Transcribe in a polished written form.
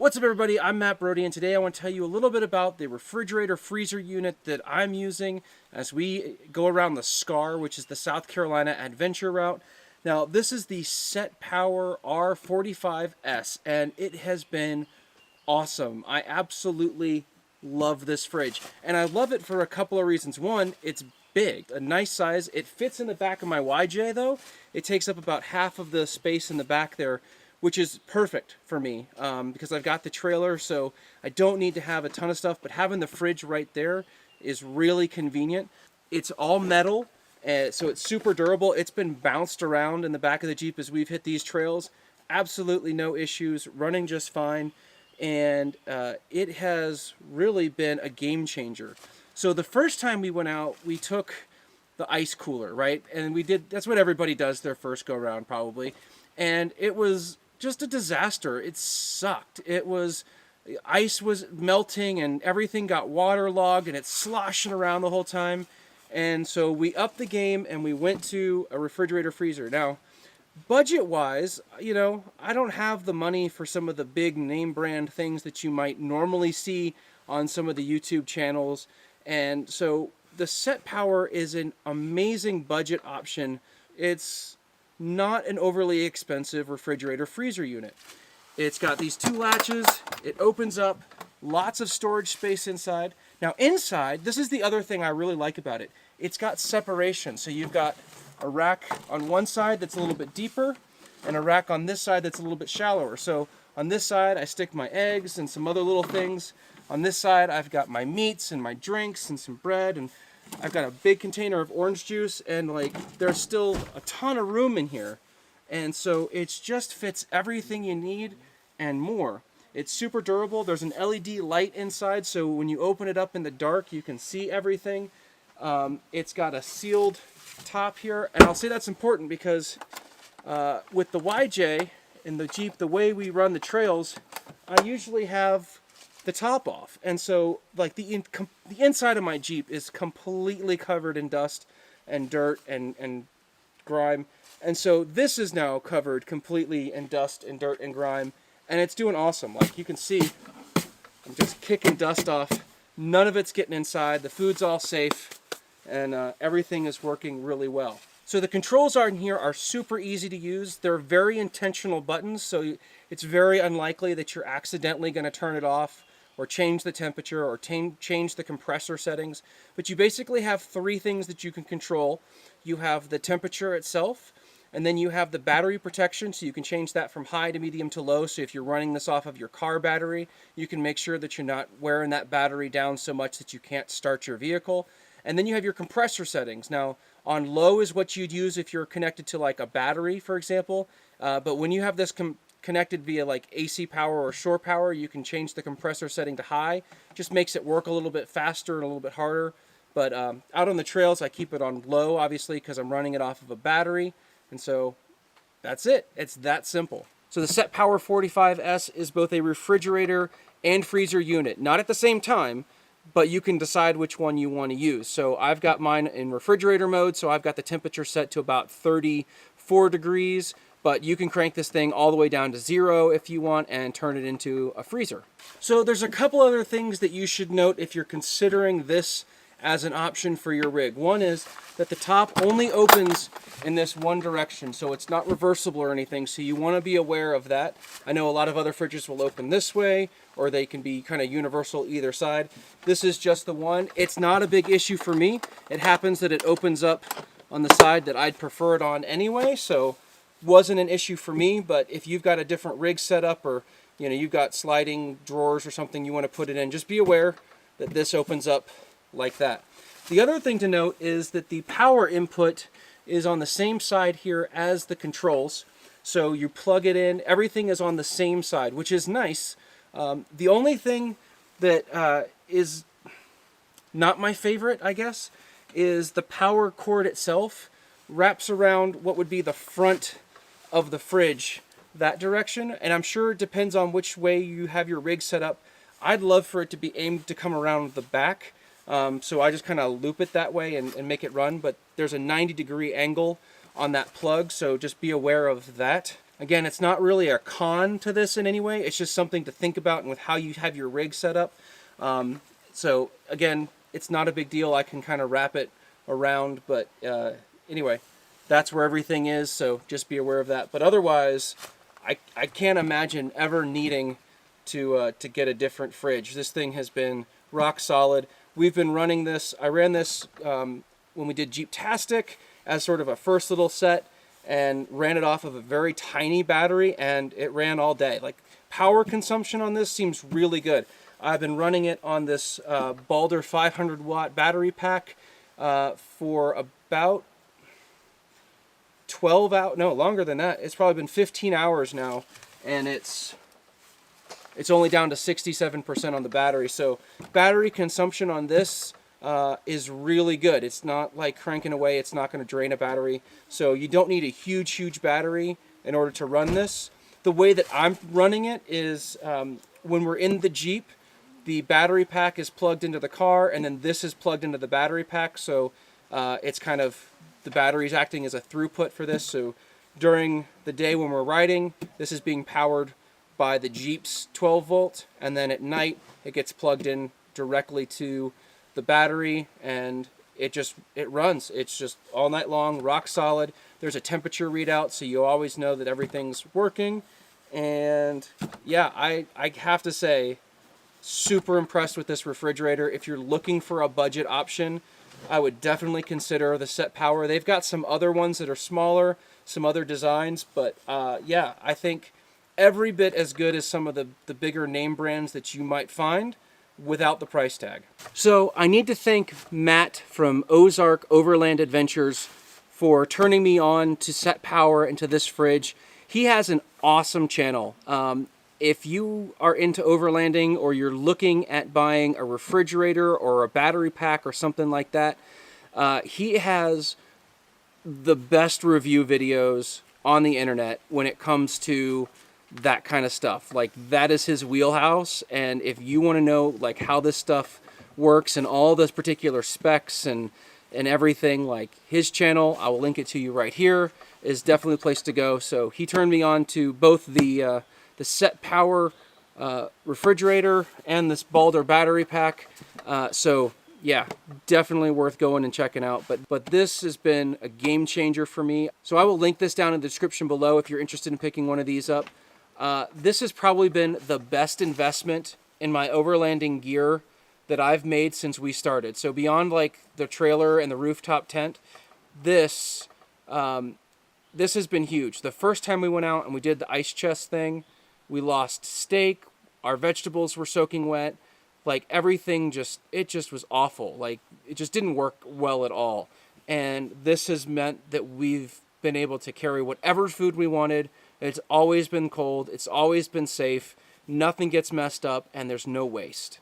What's up, everybody? I'm Matt Brody, and today I want to tell you a little bit about the refrigerator freezer unit that I'm using as we go around the SCAR, which is the South Carolina Adventure Route. Now, this is the SetPower R45S, and it has been awesome. I absolutely love this fridge, and I love it for a couple of reasons. One, it's big, a nice size. It fits in the back of my YJ, though. It takes up about half of the space in the back there, which is perfect for me because I've got the trailer, so I don't need to have a ton of stuff, but having the fridge right there is really convenient. It's all metal, so it's super durable. It's been bounced around in the back of the Jeep as we've hit these trails. Absolutely no issues, running just fine, and it has really been a game changer. So the first time we went out, we took the ice cooler, right? And we did, that's what everybody does their first go around probably. And it was just a disaster. It sucked. Ice was melting and everything got waterlogged and it's sloshing around the whole time. And so we upped the game and we went to a refrigerator freezer. Now, budget-wise, I don't have the money for some of the big name brand things that you might normally see on some of the YouTube channels. And so the SetPower is an amazing budget option. It's not an overly expensive refrigerator freezer unit. It's got these two latches. It opens up, lots of storage space inside. Now inside, this is the other thing I really like about it. It's got separation. So you've got a rack on one side that's a little bit deeper and a rack on this side that's a little bit shallower. So on this side, I stick my eggs and some other little things. On this side, I've got my meats and my drinks and some bread, and I've got a big container of orange juice, and there's still a ton of room in here. And so it just fits everything you need and more. It's super durable. There's an LED light inside, so when you open it up in the dark, you can see everything. It's got a sealed top here, and I'll say that's important because with the YJ in the Jeep, the way we run the trails, I usually have the top off, and so the inside of my Jeep is completely covered in dust and dirt and grime, and so this is now covered completely in dust and dirt and grime, and it's doing awesome. Like you can see, I'm just kicking dust off. None of it's getting inside. The food's all safe, and everything is working really well. So the controls in here are super easy to use. They're very intentional buttons, so it's very unlikely that you're accidentally going to turn it off or change the temperature, or change the compressor settings. But you basically have three things that you can control. You have the temperature itself, and then you have the battery protection, so you can change that from high to medium to low. So if you're running this off of your car battery, you can make sure that you're not wearing that battery down so much that you can't start your vehicle. And then you have your compressor settings. Now, on low is what you'd use if you're connected to like a battery, for example. But when you have this connected via like AC power or shore power, you can change the compressor setting to high. Just makes it work a little bit faster and a little bit harder. But out on the trails, I keep it on low, obviously, because I'm running it off of a battery. And so that's it. It's that simple. So the SetPower 45S is both a refrigerator and freezer unit. Not at the same time, but you can decide which one you want to use. So I've got mine in refrigerator mode, so I've got the temperature set to about 34 degrees. But you can crank this thing all the way down to 0 if you want and turn it into a freezer. So there's a couple other things that you should note if you're considering this as an option for your rig. One is that the top only opens in this one direction, so it's not reversible or anything, so you want to be aware of that. I know a lot of other fridges will open this way, or they can be kind of universal either side. This is just the one. It's not a big issue for me. It happens that it opens up on the side that I'd prefer it on anyway, so wasn't an issue for me. But if you've got a different rig setup, or you've got sliding drawers or something you want to put it in, just be aware that this opens up like that. The other thing to note is that the power input is on the same side here as the controls. So you plug it in, everything is on the same side, which is nice. The only thing that is not my favorite, I guess, is the power cord itself wraps around what would be the front of the fridge that direction, and I'm sure it depends on which way you have your rig set up. I'd love for it to be aimed to come around the back, so I just kind of loop it that way and make it run, but there's a 90-degree angle on that plug, so just be aware of that. Again, it's not really a con to this in any way. It's just something to think about and with how you have your rig set up. So again, it's not a big deal. I can kind of wrap it around, but anyway, that's where everything is. So just be aware of that. But otherwise, I can't imagine ever needing to get a different fridge. This thing has been rock solid. We've been running this. I ran this when we did Jeep-tastic as sort of a first little set, and ran it off of a very tiny battery, and it ran all day. Like, power consumption on this seems really good. I've been running it on this Balder 500 watt battery pack for about 12 hours, no, longer than that. It's probably been 15 hours now, and it's only down to 67% on the battery. So battery consumption on this is really good. It's not like cranking away. It's not going to drain a battery. So you don't need a huge battery in order to run this. The way that I'm running it is when we're in the Jeep, the battery pack is plugged into the car, and then this is plugged into the battery pack. So it's kind of, the battery's acting as a throughput for this. So during the day when we're riding, this is being powered by the Jeep's 12 volt, and then at night it gets plugged in directly to the battery, and it runs. It's just all night long, rock solid. There's a temperature readout, so you always know that everything's working. And yeah, I have to say, super impressed with this refrigerator. If you're looking for a budget option, I would definitely consider the SetPower. They've got some other ones that are smaller, some other designs, but yeah, I think every bit as good as some of the bigger name brands that you might find without the price tag. So I need to thank Matt from Ozark Overland Adventures for turning me on to SetPower and to this fridge. He has an awesome channel. If you are into overlanding, or you're looking at buying a refrigerator or a battery pack or something like that, he has the best review videos on the internet when it comes to that kind of stuff. Like, that is his wheelhouse, and if you want to know like how this stuff works and all those particular specs and everything, like, his channel, I will link it to you right here, is definitely a place to go. So he turned me on to both the SetPower refrigerator and this Balder battery pack. So yeah, definitely worth going and checking out. But this has been a game changer for me. So I will link this down in the description below if you're interested in picking one of these up. This has probably been the best investment in my overlanding gear that I've made since we started. So beyond like the trailer and the rooftop tent, this has been huge. The first time we went out and we did the ice chest thing, we lost steak, our vegetables were soaking wet, like everything it just was awful. Like, it just didn't work well at all. And this has meant that we've been able to carry whatever food we wanted. It's always been cold, it's always been safe, nothing gets messed up, and there's no waste.